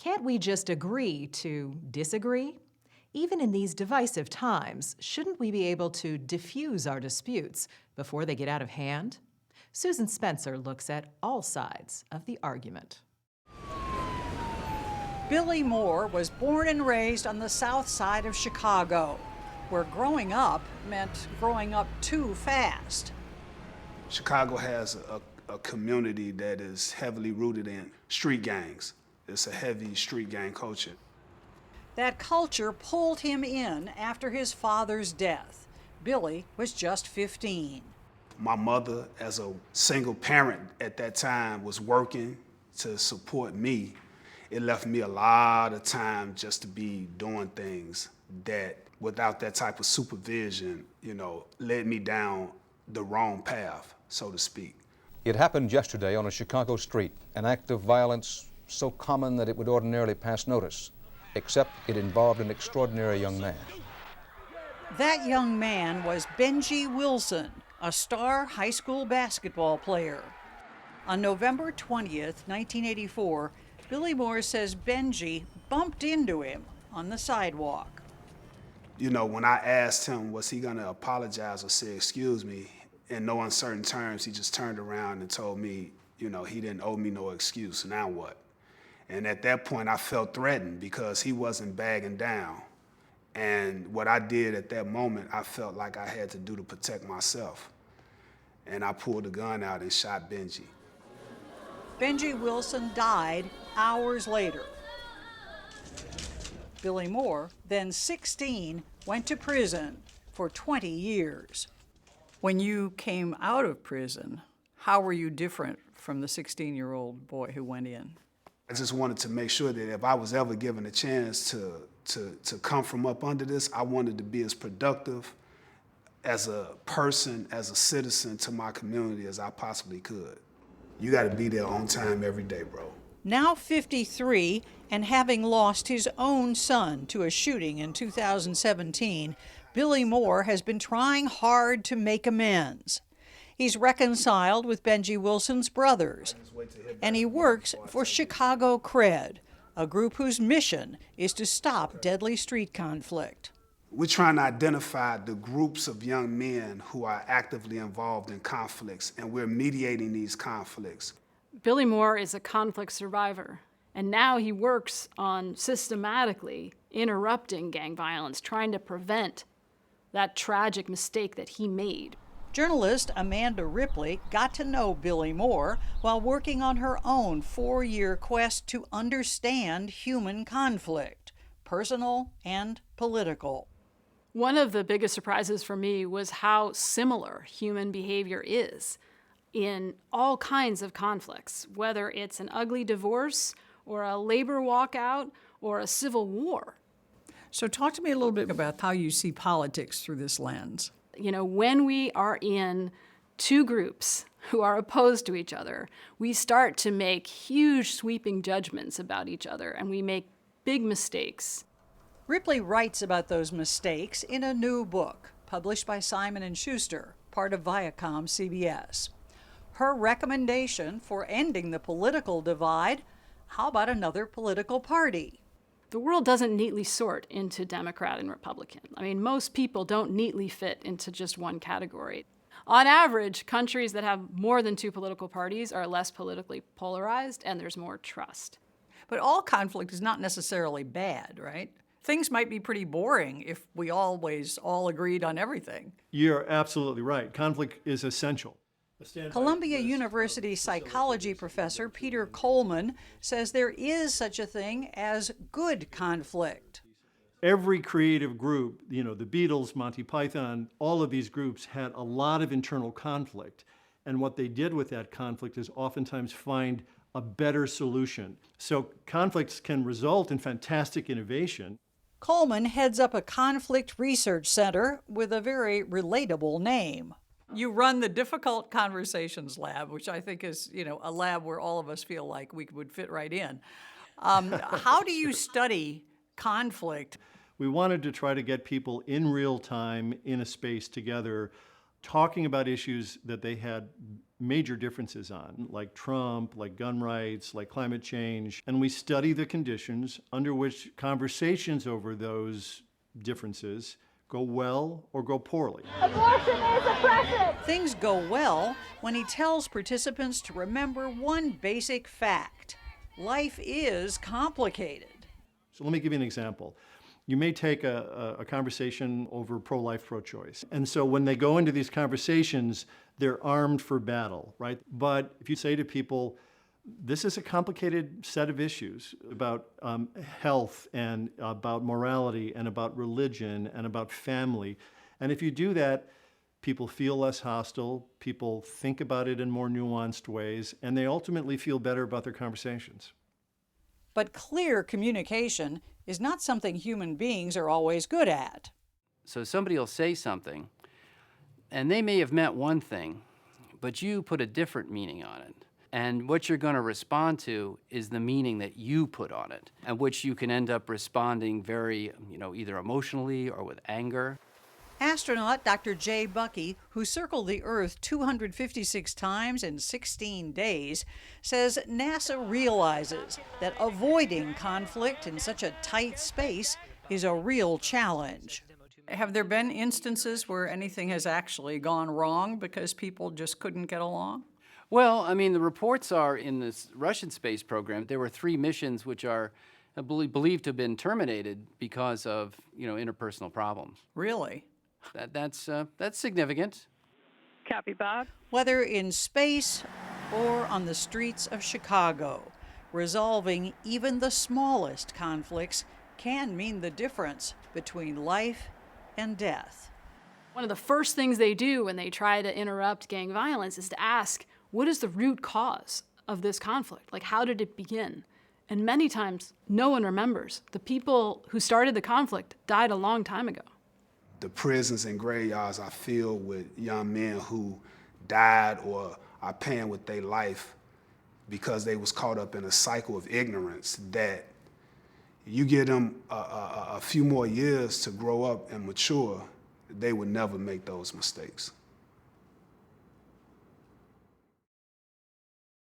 Can't we just agree to disagree? Even in these divisive times, shouldn't we be able to diffuse our disputes before they get out of hand? Susan Spencer looks at all sides of the argument. Billy Moore was born and raised on the south side of Chicago, where growing up meant growing up too fast. Chicago has a community that is heavily rooted in street gangs. It's a heavy street gang culture. That culture pulled him in after his father's death. Billy was just 15. My mother, as a single parent at that time, was working to support me. It left me a lot of time just to be doing things that, without that type of supervision, led me down the wrong path, so to speak. It happened yesterday on a Chicago street, an act of violence so common that it would ordinarily pass notice, except it involved an extraordinary young man. That young man was Benji Wilson, a star high school basketball player. On November 20th, 1984, Billy Moore says Benji bumped into him on the sidewalk. When I asked him, was he gonna apologize or say, excuse me, in no uncertain terms, he just turned around and told me, he didn't owe me no excuse, now what? And at that point, I felt threatened because he wasn't bagging down. And what I did at that moment, I felt like I had to do to protect myself. And I pulled a gun out and shot Benji. Benji Wilson died hours later. Billy Moore, then 16, went to prison for 20 years. When you came out of prison, how were you different from the 16-year-old boy who went in? I just wanted to make sure that if I was ever given a chance to come from up under this, I wanted to be as productive as a person, as a citizen to my community as I possibly could. You gotta be there on time every day, bro. Now 53, and having lost his own son to a shooting in 2017, Billy Moore has been trying hard to make amends. He's reconciled with Benji Wilson's brothers, and he works for Chicago Cred, a group whose mission is to stop deadly street conflict. We're trying to identify the groups of young men who are actively involved in conflicts, and we're mediating these conflicts. Billy Moore is a conflict survivor, and now he works on systematically interrupting gang violence, trying to prevent that tragic mistake that he made. Journalist Amanda Ripley got to know Billy Moore while working on her own 4-year quest to understand human conflict, personal and political. One of the biggest surprises for me was how similar human behavior is in all kinds of conflicts, whether it's an ugly divorce or a labor walkout or a civil war. So talk to me a little bit about how you see politics through this lens. When we are in two groups who are opposed to each other, we start to make huge sweeping judgments about each other, and we make big mistakes. Ripley writes about those mistakes in a new book published by Simon & Schuster, part of Viacom CBS. Her recommendation for ending the political divide: how about another political party? The world doesn't neatly sort into Democrat and Republican. Most people don't neatly fit into just one category. On average, countries that have more than two political parties are less politically polarized, and there's more trust. But all conflict is not necessarily bad, right? Things might be pretty boring if we always all agreed on everything. You're absolutely right. Conflict is essential. Columbia University psychology professor Peter Coleman says there is such a thing as good conflict. Every creative group, the Beatles, Monty Python, all of these groups had a lot of internal conflict. And what they did with that conflict is oftentimes find a better solution. So conflicts can result in fantastic innovation. Coleman heads up a conflict research center with a very relatable name. You run the Difficult Conversations Lab, which I think is, a lab where all of us feel like we would fit right in. How do you study conflict? We wanted to try to get people in real time in a space together, talking about issues that they had major differences on, like Trump, like gun rights, like climate change, and we study the conditions under which conversations over those differences go well or go poorly. Abortion is oppression. Things go well when he tells participants to remember one basic fact: life is complicated. So let me give you an example. You may take a conversation over pro-life, pro-choice. And so when they go into these conversations, they're armed for battle, right? But if you say to people, this is a complicated set of issues about health and about morality and about religion and about family. And if you do that, people feel less hostile, people think about it in more nuanced ways, and they ultimately feel better about their conversations. But clear communication is not something human beings are always good at. So somebody will say something, and they may have meant one thing, but you put a different meaning on it. And what you're going to respond to is the meaning that you put on it, and which you can end up responding very, either emotionally or with anger. Astronaut Dr. J. Buckey, who circled the Earth 256 times in 16 days, says NASA realizes that avoiding conflict in such a tight space is a real challenge. Have there been instances where anything has actually gone wrong because people just couldn't get along? Well, the reports are in this Russian space program, there were 3 missions which are believed to have been terminated because of, interpersonal problems. Really? That's significant. Copy, Bob. Whether in space or on the streets of Chicago, resolving even the smallest conflicts can mean the difference between life and death. One of the first things they do when they try to interrupt gang violence is to ask, what is the root cause of this conflict? Like, how did it begin? And many times, no one remembers. The people who started the conflict died a long time ago. The prisons and graveyards are filled with young men who died or are paying with their life because they was caught up in a cycle of ignorance that you give them a few more years to grow up and mature, they would never make those mistakes.